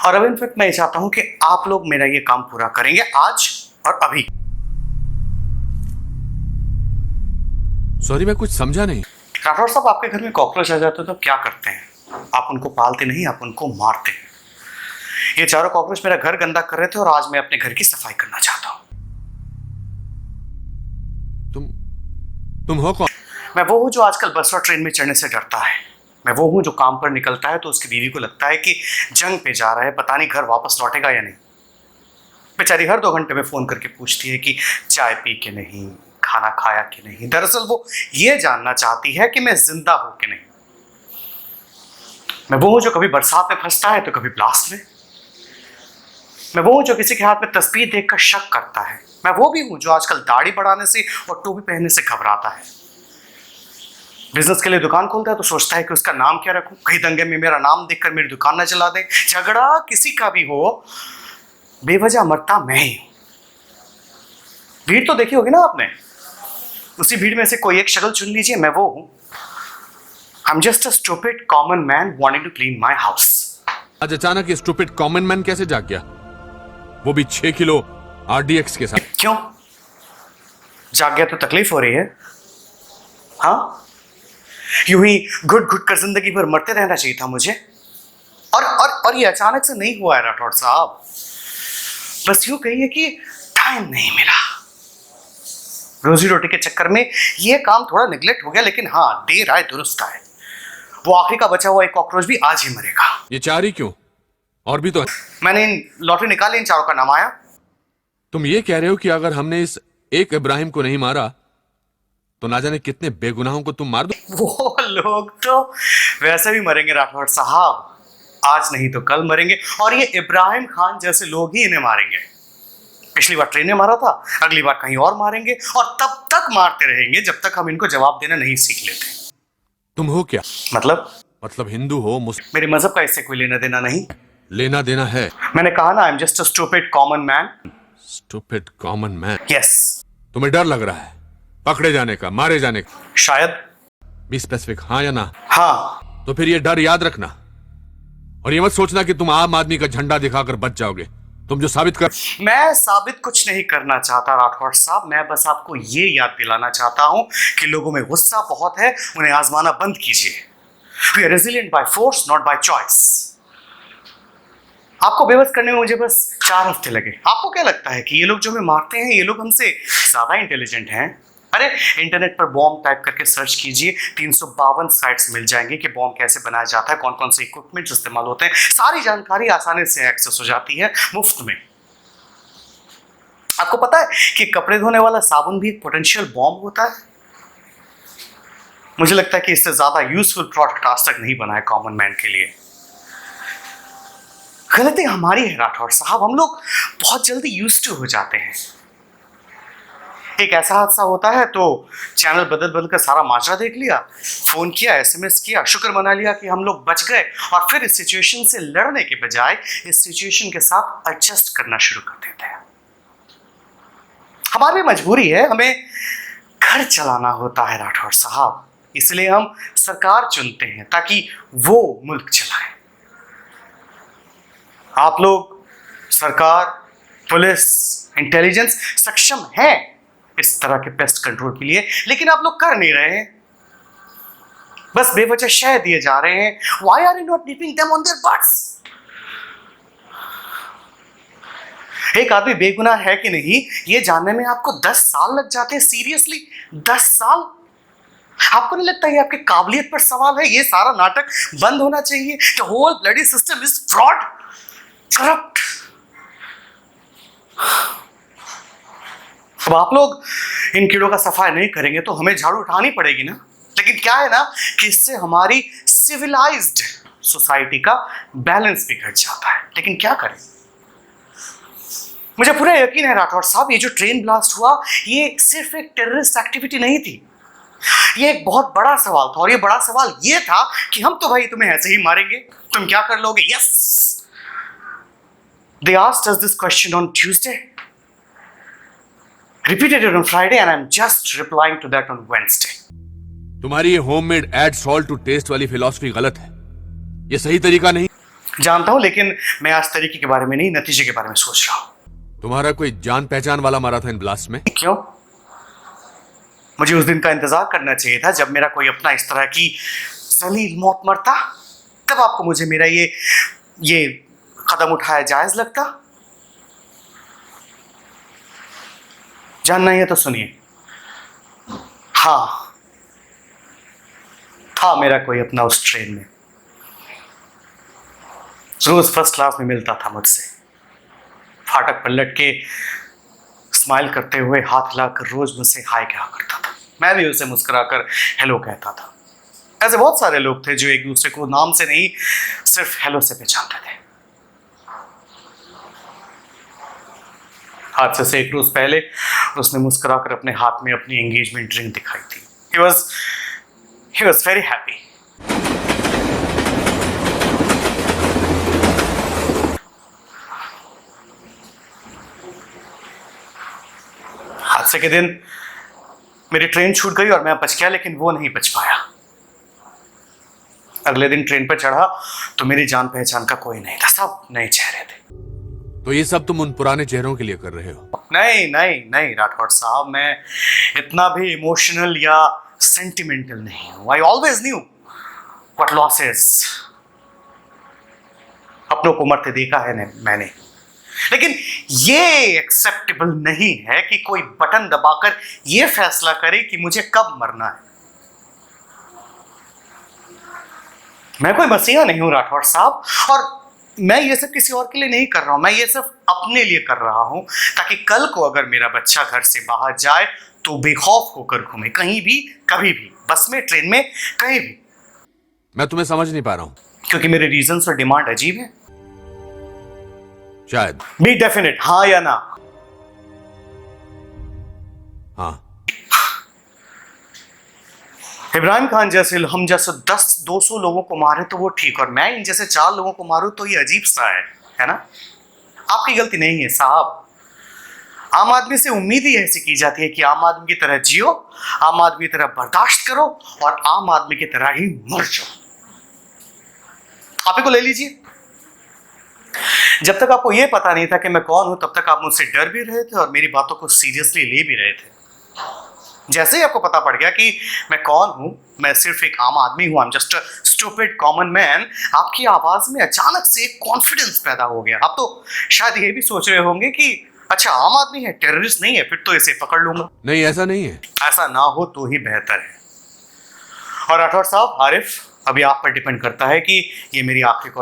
और अब इनफैक्ट मैं ये चाहता हूं कि आप लोग मेरा ये काम पूरा करेंगे आज और अभी। सॉरी, मैं कुछ समझा नहीं। राठौर साहब, आपके घर में कॉकरोच आ जाते तो क्या करते हैं? आप उनको पालते नहीं, आप उनको मारते हैं। ये चारों कॉकरोच मेरा घर गंदा कर रहे थे और आज मैं अपने घर की सफाई करना चाहता हूं। तुम हो कौन? मैं वो हूं जो आजकल बस और ट्रेन में चढ़ने से डरता है। मैं वो हूं जो काम पर निकलता है तो उसकी बीवी को लगता है कि जंग पे जा रहा है, पता नहीं घर वापस लौटेगा या नहीं। बेचारी हर 2 घंटे में फोन करके पूछती है कि चाय पी के नहीं, खाना खाया कि नहीं। दरअसल वो ये जानना चाहती है कि मैं जिंदा हूं कि नहीं। मैं वो हूं जो कभी बरसात में फंसता है तो कभी ब्लास्ट में। मैं वो हूं जो किसी के हाथ में तस्वीर देखकर शक करता है। मैं वो भी हूं जो आजकल दाढ़ी बढ़ाने से और टोपी पहनने से घबराता है। बिजनेस के लिए दुकान खोलता है तो सोचता है कि उसका नाम क्या रखूं, कहीं दंगे में मेरा नाम देखकर मेरी दुकान ना चला दे। झगड़ा किसी का भी हो, बेवजह मरता मैं ही हूं। भीड़ तो देखी होगी ना आपने, उसी भीड़ में से कोई एक शक्ल चुन लीजिए, मैं वो हूं। I'm just a stupid common man wanting to clean my house. आज अचानक ये स्टूपिड कॉमन मैन कैसे जाग गया, वो भी 6 किलो RDX के साथ? क्यों जाग गया? तो तकलीफ हो रही है? हाँ, यूं ही घुट घुट कर जिंदगी भर मरते रहना चाहिए था मुझे। और ये अचानक से नहीं हुआ है राठौर साहब। बस यूं कहिए कि टाइम नहीं मिला। रोजी रोटी के चक्कर में ये काम थोड़ा निगलेक्ट हो गया, लेकिन हाँ, देर आए दुरुस्त आए। वो आखिरी का बचा हुआ एक कॉकरोच भी आज ही मरेगा। ये 4 ही क्यों? और भी तो है। मैंने लॉटरी निकाली, इन चारों का नाम आया। तुम ये कह रहे हो कि अगर हमने इस एक इब्राहिम को नहीं मारा तो ना जाने कितने बेगुनाहों को तुम मार दो। वो लोग तो वैसे भी मरेंगे राठौर साहब, आज नहीं तो कल मरेंगे। और ये इब्राहिम खान जैसे लोग ही इन्हें मारेंगे। पिछली बार ट्रेन में मारा था, अगली बार कहीं और मारेंगे, और तब तक मारते रहेंगे जब तक हम इनको जवाब देना नहीं सीख लेते। तुम हो क्या? मतलब हिंदू हो, मुस्लिम? मेरे मजहब का इससे कोई लेना देना नहीं। लेना देना है। मैंने कहा ना, I am just a stupid common man. Stupid common man? Yes. तुम्हें डर लग रहा है पकड़े जाने का, मारे जाने का? शायद। बी स्पेसिफिक, हाँ या ना? हाँ। तो फिर ये डर याद रखना, और ये मत सोचना कि तुम आम आदमी का झंडा दिखाकर बच जाओगे। तुम जो साबित कर। मैं साबित कुछ नहीं करना चाहता राठौर साहब, मैं बस आपको ये याद दिलाना चाहता हूं कि लोगों में गुस्सा बहुत है, उन्हें आजमाना बंद कीजिए। We are resilient by force, not by choice. आपको बेबस करने में मुझे बस 4 हफ्ते लगे। आपको क्या लगता है कि ये लोग जो हमें मारते हैं, ये लोग हमसे ज्यादा इंटेलिजेंट हैं? अरे इंटरनेट पर बॉम्ब टाइप करके सर्च कीजिए, 352 साइट्स मिल जाएंगे कि बॉम्ब कैसे बनाया जाता है, कौन कौन से इक्विपमेंट्स इस्तेमाल होते हैं। सारी जानकारी आसानी से एक्सेस हो जाती है, मुफ्त में। आपको पता है कि कपड़े धोने वाला साबुन भी एक पोटेंशियल बॉम्ब होता है? मुझे लगता है कि इससे ज्यादा यूजफुल प्रोडक्ट आज तक नहीं बना है कॉमन मैन के लिए। गलती हमारी है राठौर साहब, हम लोग बहुत जल्दी यूज्ड टू हो जाते हैं। एक ऐसा हादसा होता है तो चैनल बदल बदल कर सारा माजरा देख लिया, फोन किया, SMS किया, शुक्र मना लिया कि हम लोग बच गए, और फिर इस सिचुएशन से लड़ने के बजाय इस सिचुएशन के साथ एडजस्ट करना शुरू कर देते हैं। हमारी मजबूरी है, हमें घर चलाना होता है राठौर साहब, इसलिए हम सरकार चुनते हैं ताकि वो मुल्क चलाए। आप लोग, सरकार, पुलिस, इंटेलिजेंस सक्षम है इस तरह के पेस्ट कंट्रोल के लिए, लेकिन आप लोग कर नहीं रहे हैं। बस बेवजह शह दिए जा रहे हैं। Why are you not nipping them on their butts? एक आदमी बेगुनाह है कि नहीं, ये जानने में आपको 10 साल लग जाते हैं। सीरियसली 10 साल? आपको नहीं लगता ये आपकी काबिलियत पर सवाल है? ये सारा नाटक बंद होना चाहिए। The whole bloody system is fraud, corrupt. अब आप लोग इन कीड़ों का सफाई नहीं करेंगे तो हमें झाड़ू उठानी पड़ेगी ना। लेकिन क्या है ना कि इससे हमारी सिविलाइज्ड सोसाइटी का बैलेंस भी घट जाता है। लेकिन क्या करें? मुझे पूरा यकीन है राठौर साहब, ये जो ट्रेन ब्लास्ट हुआ, ये सिर्फ एक टेररिस्ट एक्टिविटी नहीं थी। ये एक बहुत बड़ा सवाल था, और ये बड़ा सवाल ये था कि हम तो भाई तुम्हें ऐसे ही मारेंगे, तुम क्या कर लोगे? Yes, they asked us this question on Tuesday, repeated it on Friday, and I'm just replying to that on Wednesday. तुम्हारी ये homemade add salt to taste वाली फिलॉसफी गलत है, ये सही तरीका नहीं। जानता हूं, लेकिन मैं आज तरीके के बारे में नहीं, नतीजे के बारे में सोच रहा हूं। तुम्हारा कोई जान पहचान वाला मारा था इन ब्लास्ट में? क्यों? मुझे उस दिन का इंतजार करना चाहिए था जब मेरा कोई अपना इस तरह की जलील मौत मरता। तब आपको मुझे मेरा ये कदम उठाया जायज लगता। जानना ही है तो सुनिए। हाँ, था मेरा कोई अपना उस ट्रेन में। रोज फर्स्ट क्लास में मिलता था मुझसे, फाटक पर लट के स्माइल करते हुए हाथ हिलाकर रोज मुझसे हाय कहा करता था। मैं भी उसे मुस्कुराकर हेलो कहता था। ऐसे बहुत सारे लोग थे जो एक दूसरे को नाम से नहीं, सिर्फ हेलो से पहचानते थे। आज से 1 रोज पहले उसने मुस्कुराकर अपने हाथ में अपनी एंगेजमेंट रिंग दिखाई थी। He was very happy. हादसे के दिन मेरी ट्रेन छूट गई और मैं बच गया, लेकिन वो नहीं बच पाया। अगले दिन ट्रेन पर चढ़ा तो मेरी जान पहचान का कोई नहीं था, सब नए चेहरे थे। तो ये सब तुम उन पुराने चेहरों के लिए कर रहे हो? नहीं नहीं नहीं राठौड़ साहब, मैं इतना भी इमोशनल या सेंटिमेंटल नहीं हूं। I always knew what loss is. अपनों को मरते देखा है मैंने, लेकिन ये एक्सेप्टेबल नहीं है कि कोई बटन दबाकर ये फैसला करे कि मुझे कब मरना है। मैं कोई मसीहा नहीं हूं राठौड़ साहब, और मैं ये सब किसी और के लिए नहीं कर रहा हूं। मैं ये सब अपने लिए कर रहा हूं, ताकि कल को अगर मेरा बच्चा घर से बाहर जाए तो बेखौफ होकर घूमे, कहीं भी, कभी भी, बस में, ट्रेन में, कहीं भी। मैं तुम्हें समझ नहीं पा रहा हूं। क्योंकि मेरे रीजंस और डिमांड अजीब है। शायद। बी डेफिनेट, हाँ या ना? हाँ। इब्राहिम खान जैसे हम जैसे 10-200 लोगों को मारे तो वो ठीक, और मैं इन जैसे 4 लोगों को मारूं तो ये अजीब सा है ना? आपकी गलती नहीं है साहब। आम आदमी से उम्मीद ही ऐसी की जाती है कि आम आदमी की तरह जियो, आम आदमी की तरह बर्दाश्त करो और आम आदमी की तरह ही मर जाओ। आप ही को ले लीजिए। जब तक आपको यह पता नहीं था कि मैं कौन हूं, तब तक आप मुझसे डर भी रहे थे और मेरी बातों को सीरियसली ले भी रहे थे। जैसे ही आपको पता पड़ गया कि मैं कौन हूं, मैं सिर्फ एक आम आदमी हूं, I am just a stupid common man, आपकी आवाज में अचानक से एक कॉन्फिडेंस पैदा हो गया। आप तो शायद ये भी सोच रहे होंगे कि अच्छा, आम आदमी है, टेररिस्ट नहीं है, फिर तो इसे पकड़ लूंगा। नहीं, ऐसा नहीं है। ऐसा ना हो तो ही बेहतर है। और राठौड़ साहब, आरिफ, अभी आप पर डिपेंड करता है कि ये मेरी आखिरी कॉल